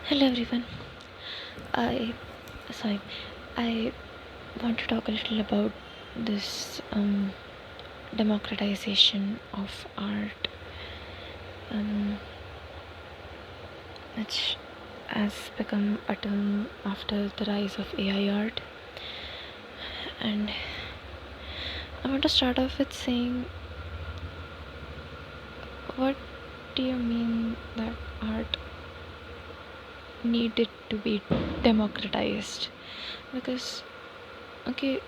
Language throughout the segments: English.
Hello everyone. I sorry. I want to talk a little about this democratization of art, um, which has become a term after the rise of AI art. And I want to start off with saying, what do you mean that art needed to be democratized? Because okay,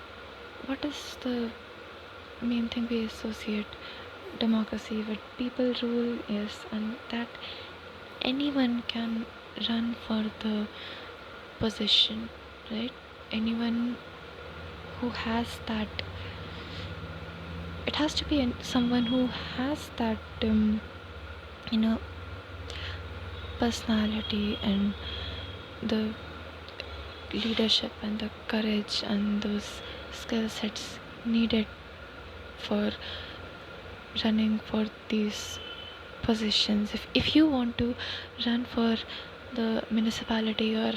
what is the main thing we associate democracy with? People rule, yes, and that anyone can run for the position, right? Anyone who has that, it has to be someone who has that, you know, personality and the leadership and the courage and those skill sets needed for running for these positions. If you want to run for the municipality or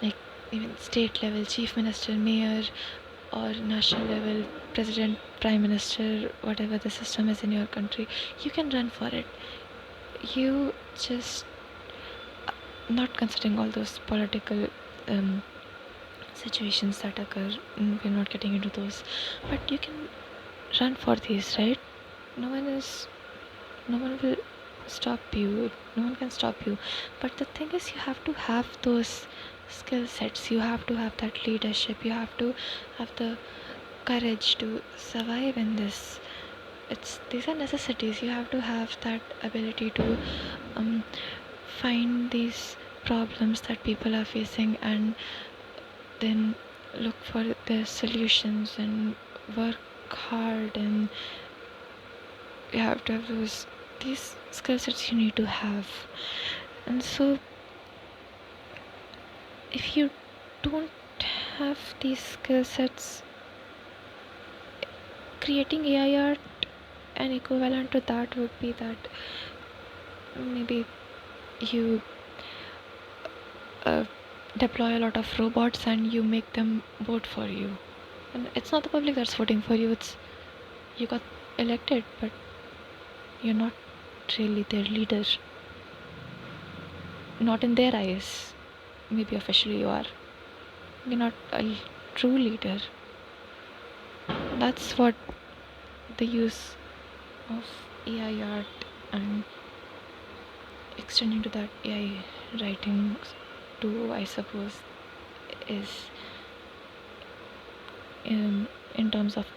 like even state level, chief minister, mayor, or national level, president, prime minister, whatever the system is in your country, you can run for it. You just, not considering all those political situations that occur, we're not getting into those, but you can run for these, right? No one is, no one will stop you, no one can stop you. But the thing is, you have to have those skill sets, you have to have that leadership, you have to have the courage to survive in this. It's, these are necessities. You have to have that ability to um, find these problems that people are facing and then look for the solutions and work hard, and you have to have those, these skill sets you need to have. And so if you don't have these skill sets, creating AI art, an equivalent to that would be that maybe you uh, deploy a lot of robots and you make them vote for you. And it's not the public that's voting for you, it's, you got elected, but you're not really their leader. Not in their eyes. Maybe officially you are. You're not a true leader. That's what the use of AI art and extending to that AI writing too, I suppose, is in terms of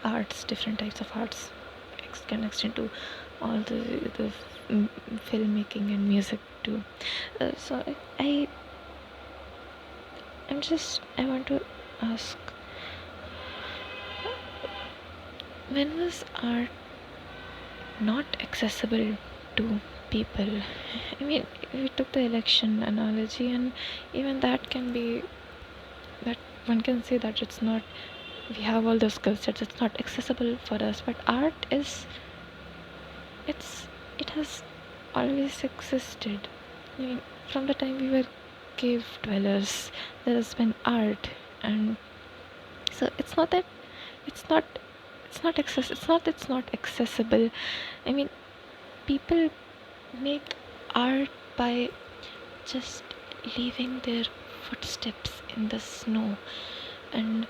arts, different types of arts can extend to all the filmmaking and music too. So I want to ask, when was art not accessible to people? I mean, we took the election analogy, and even that can be, that one can say that it's not, we have all those skill sets, it's not accessible for us. But art is, it has always existed. I mean, from the time we were cave dwellers, there has been art. And so it's not that it's not it's not accessible. I mean, people make art by just leaving their footsteps in the snow, and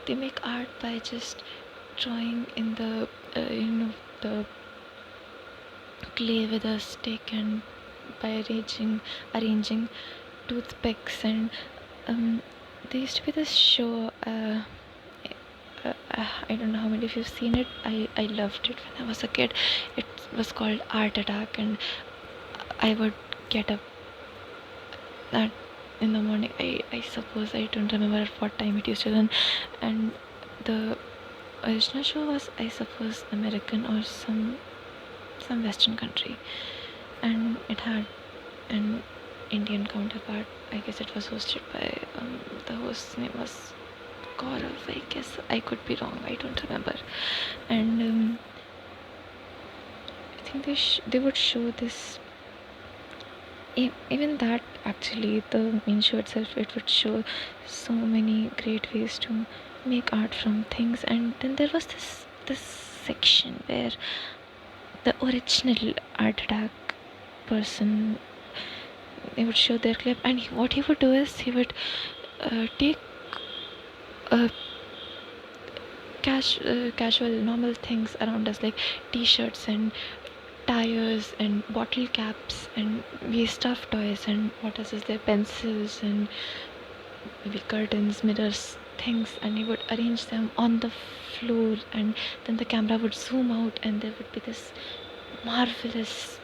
they make art by just drawing in the the clay with a stick, and by arranging toothpicks. And there used to be this show, I don't know how many of you've seen it. I loved it when I was a kid. It was called Art Attack, and I would get up that in the morning. I suppose, I don't remember at what time it used to run. And the original show was, I suppose, American or some Western country, and it had an Indian counterpart. I guess it was hosted by the host's name was Gaurav, I guess. I could be wrong, I don't remember. And I think they would show this even that, actually, the main show itself, it would show so many great ways to make art from things. And then there was this section where the original art attack person, they would show their clip, and what he would do is he would take uh, casual normal things around us, like t-shirts and tires and bottle caps and we stuffed toys, and what else is there, pencils and maybe curtains, mirrors, things, and he would arrange them on the floor, and then the camera would zoom out and there would be this marvelous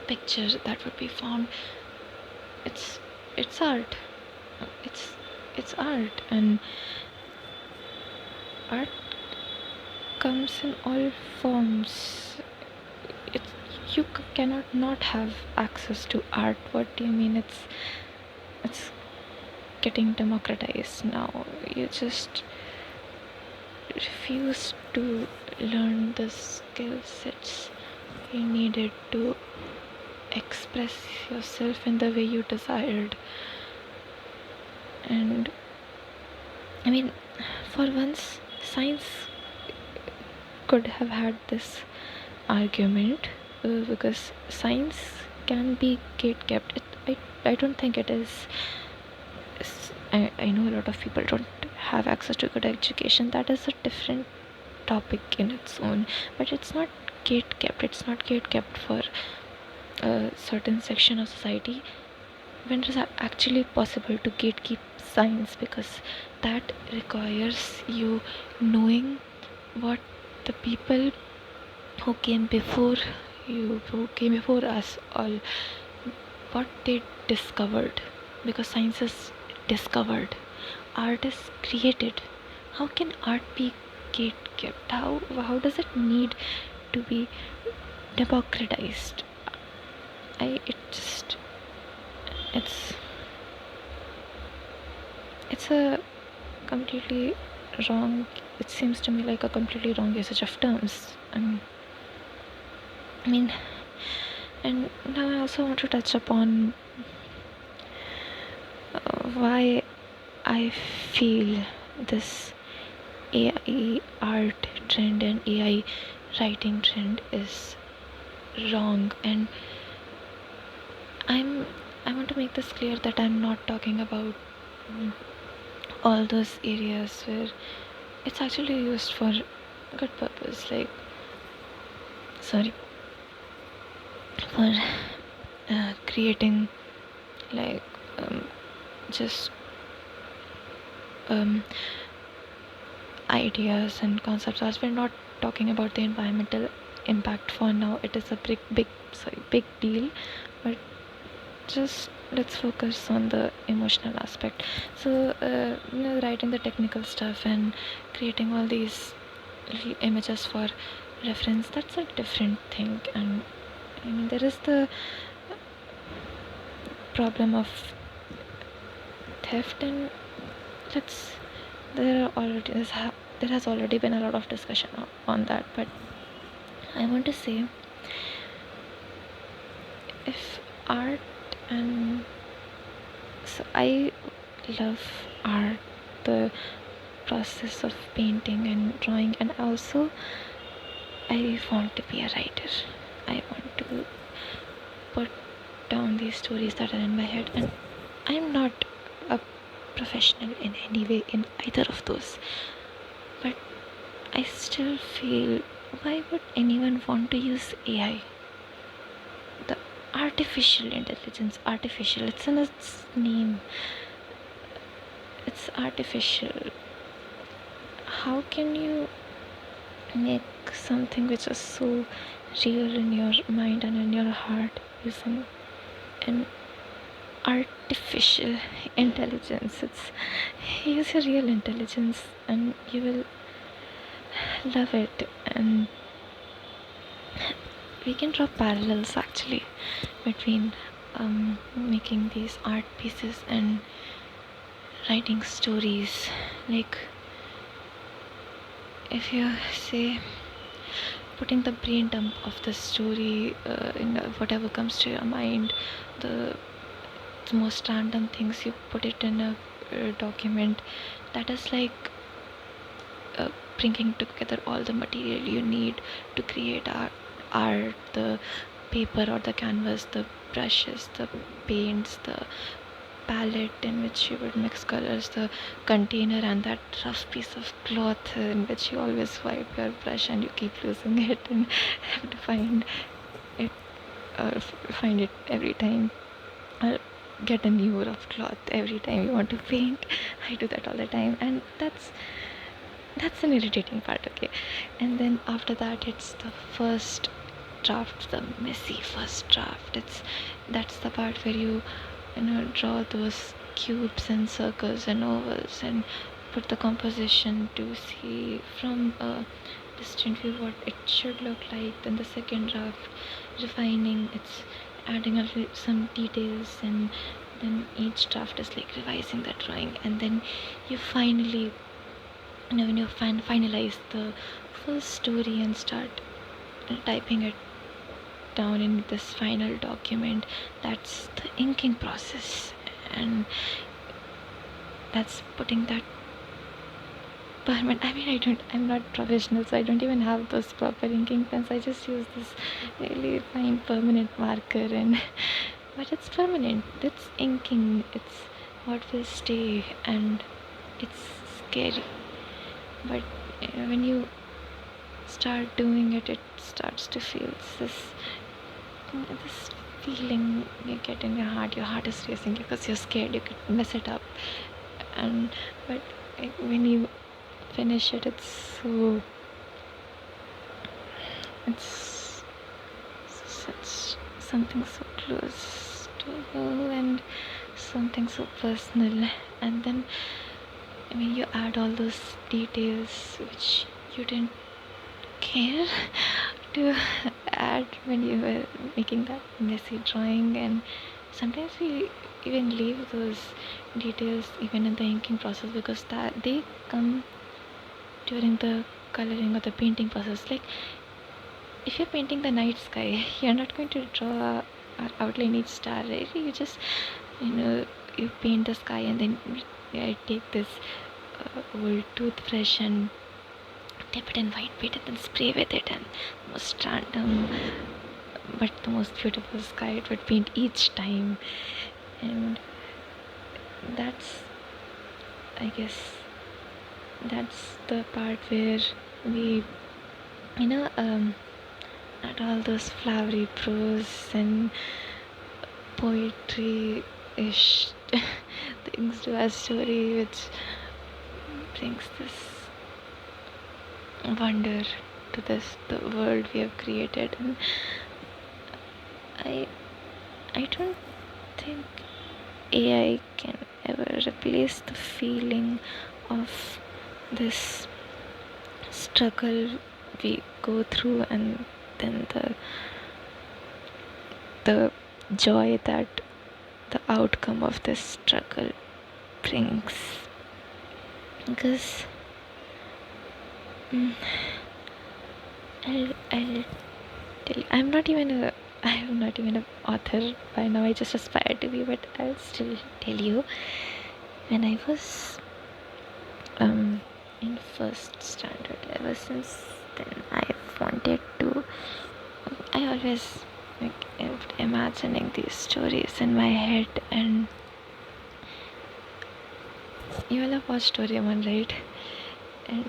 picture that would be found. It's art. It's art, and art comes in all forms. It, you cannot not have access to art. What do you mean? It's getting democratized now. You just refuse to learn the skill sets you needed to express yourself in the way you desired. And I mean, for once, science could have had this argument, because science can be gate kept. I don't think it is. I know a lot of people don't have access to good education. That is a different topic in its own, but it's not gate kept. It's not gate kept for a certain section of society. When it is actually possible to gatekeep science, because that requires you knowing what the people who came before you, who came before us all, what they discovered, because science is discovered, art is created. How can art be gate kept? How does it need to be democratized? It's it's a completely wrong, it seems to me like a completely wrong usage of terms. I mean, and now I also want to touch upon why I feel this AI art trend and AI writing trend is wrong. And I want to make this clear that I'm not talking about all those areas where it's actually used for good purpose, like for creating, like just ideas and concepts. As we're not talking about the environmental impact for now, it is a big deal, but just let's focus on the emotional aspect. So writing the technical stuff and creating all these images for reference, that's a different thing. And I mean, there is the problem of theft, and let's there has already been a lot of discussion on that, but I want to say, if art, and so I love art, the process of painting and drawing, and also I want to be a writer. I want to put down these stories that are in my head, and I'm not a professional in any way in either of those, but I still feel, why would anyone want to use AI? The artificial intelligence, artificial, it's in its name, it's artificial. How can you make something which is so real in your mind and in your heart using an artificial intelligence? It's use your real intelligence and you will love it. And we can draw parallels actually between making these art pieces and writing stories. Like, if you say putting the brain dump of the story in whatever comes to your mind, the, the most random things, you put it in a document. That is like uh, bringing together all the material you need to create art, the paper or the canvas, the brushes, the paints, the palette in which you would mix colors, the container, and that rough piece of cloth in which you always wipe your brush and you keep losing it and have to it find it every time, or get a new rough cloth every time you want to paint. I do that all the time, and that's an irritating part. Okay, and then after that, it's the first draft, the messy first draft. That's the part where you draw those cubes and circles and ovals and put the composition to see from a distant view what it should look like. Then the second draft, refining, it's adding some details, and then each draft is like revising that drawing. And then you finally, when you finalize the full story and start typing it down in this final document, that's the inking process. And that's putting that permanent. I mean, I'm not professional, so I don't even have those proper inking pens. I just use this really fine permanent marker, and but it's permanent, it's inking, it's what will stay, and it's scary. But when you start doing it, it starts to feel this feeling you get in your heart. Your heart is racing because you're scared you could mess it up, and but when you finish it, it's such something so close to you and something so personal. And then when you add all those details which you didn't care to add when you were making that messy drawing, and sometimes we even leave those details even in the inking process because that they come during the coloring or the painting process. Like if you're painting the night sky, you're not going to draw or outline each star, right? You just you paint the sky, and then I take this old toothbrush and dip it in white paint and then spray with it, and the most random but the most beautiful sky it would paint each time. And that's, I guess, that's the part where we add all those flowery prose and poetry-ish things to our story, which brings this wonder to the world we have created. And I don't think AI can ever replace the feeling of this struggle we go through, and then the joy that the outcome of this struggle brings. Because I'll tell you, I'm not even an author by now. I just aspire to be, but I'll still tell you. When I was in first standard, ever since then I've wanted to. I always kept imagining these stories in my head, and you all have watched Doraemon, right? And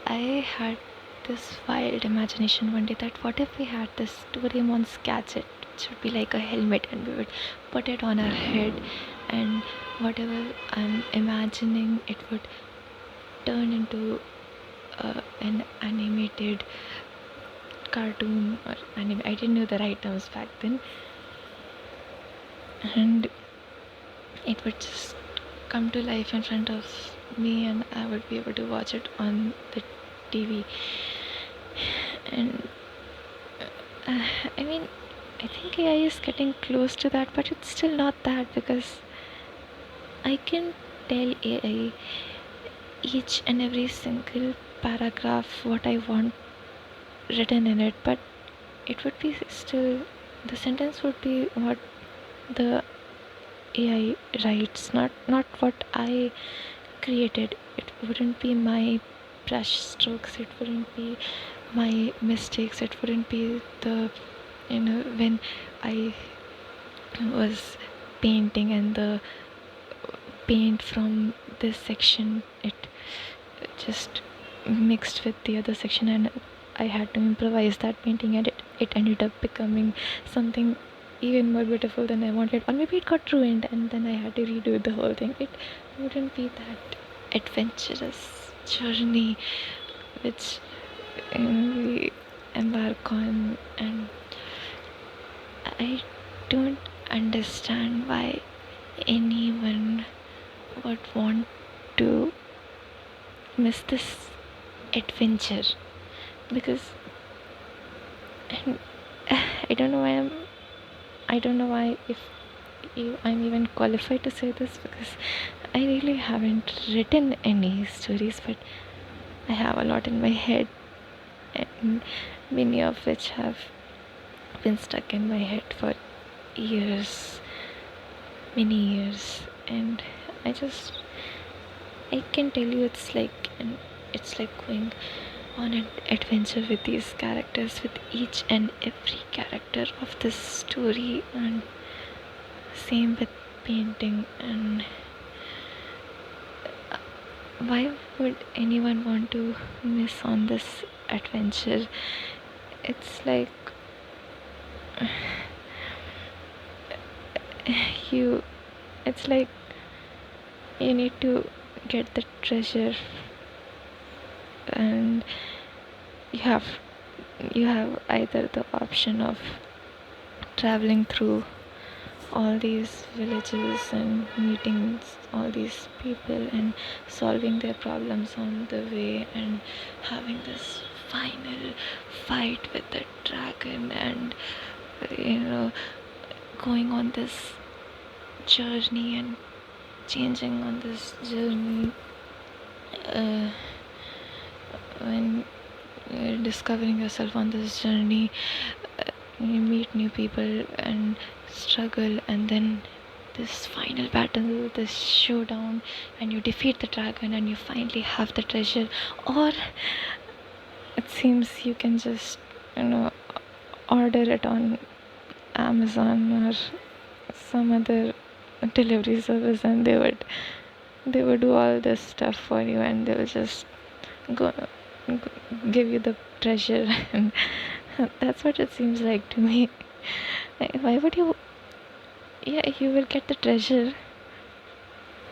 I had this wild imagination one day that what if we had this Doraemon's gadget, which would be like a helmet, and we would put it on our head, and whatever I'm imagining, it would turn into an animated cartoon or anime. I didn't know the right terms back then, and it would just come to life in front of me, and I would be able to watch it on the TV. And I mean, I think AI is getting close to that, but it's still not that, because I can tell AI each and every single paragraph what I want written in it, but it would be still, the sentence would be what the AI writes, not what I created. It wouldn't be my brush strokes, it wouldn't be my mistakes, it wouldn't be the, when I was painting and the paint from this section, it just mixed with the other section, and I had to improvise that painting, and it ended up becoming something even more beautiful than I wanted. Or maybe it got ruined and then I had to redo the whole thing. It wouldn't be that adventurous journey which we embark on. And I don't understand why anyone would want to miss this adventure, because I don't know why I don't know why if I'm even qualified to say this, because I really haven't written any stories, but I have a lot in my head, and many of which have been stuck in my head for years, many years. And I can tell you, it's like going on an adventure with these characters, with each and every character of this story, and same with painting. And why would anyone want to miss on this adventure? It's like you it's like you need to get the treasure, and you have either the option of traveling through all these villages and meeting all these people and solving their problems on the way, and having this final fight with the dragon, and going on this journey and changing on this journey, when you're discovering yourself on this journey, you meet new people and struggle, and then this final battle, this showdown, and you defeat the dragon and you finally have the treasure. Or it seems you can just order it on Amazon or some other delivery service, and they would do all this stuff for you, and they will just go give you the treasure. And that's what it seems like to me. Why would you? Yeah, you will get the treasure.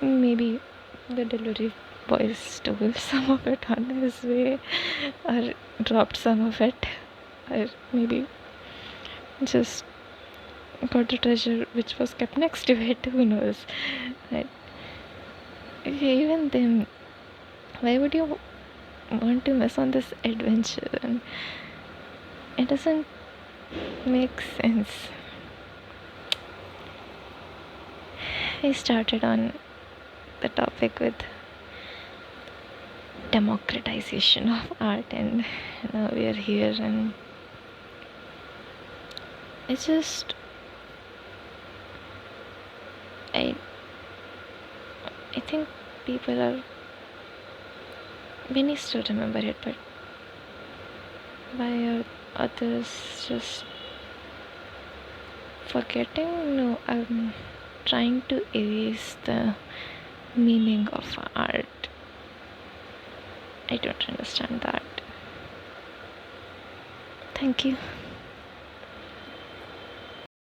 Maybe the delivery boy stole some of it on his way, or dropped some of it, or maybe just got the treasure which was kept next to it. Who knows? Right? Even then, why would you want to miss on this adventure? And it doesn't make sense. I started on the topic with democratization of art, and now we are here, and it's just I think people are, we need to remember it, but why are others just forgetting? No, I'm trying to erase the meaning of art. I don't understand that. Thank you.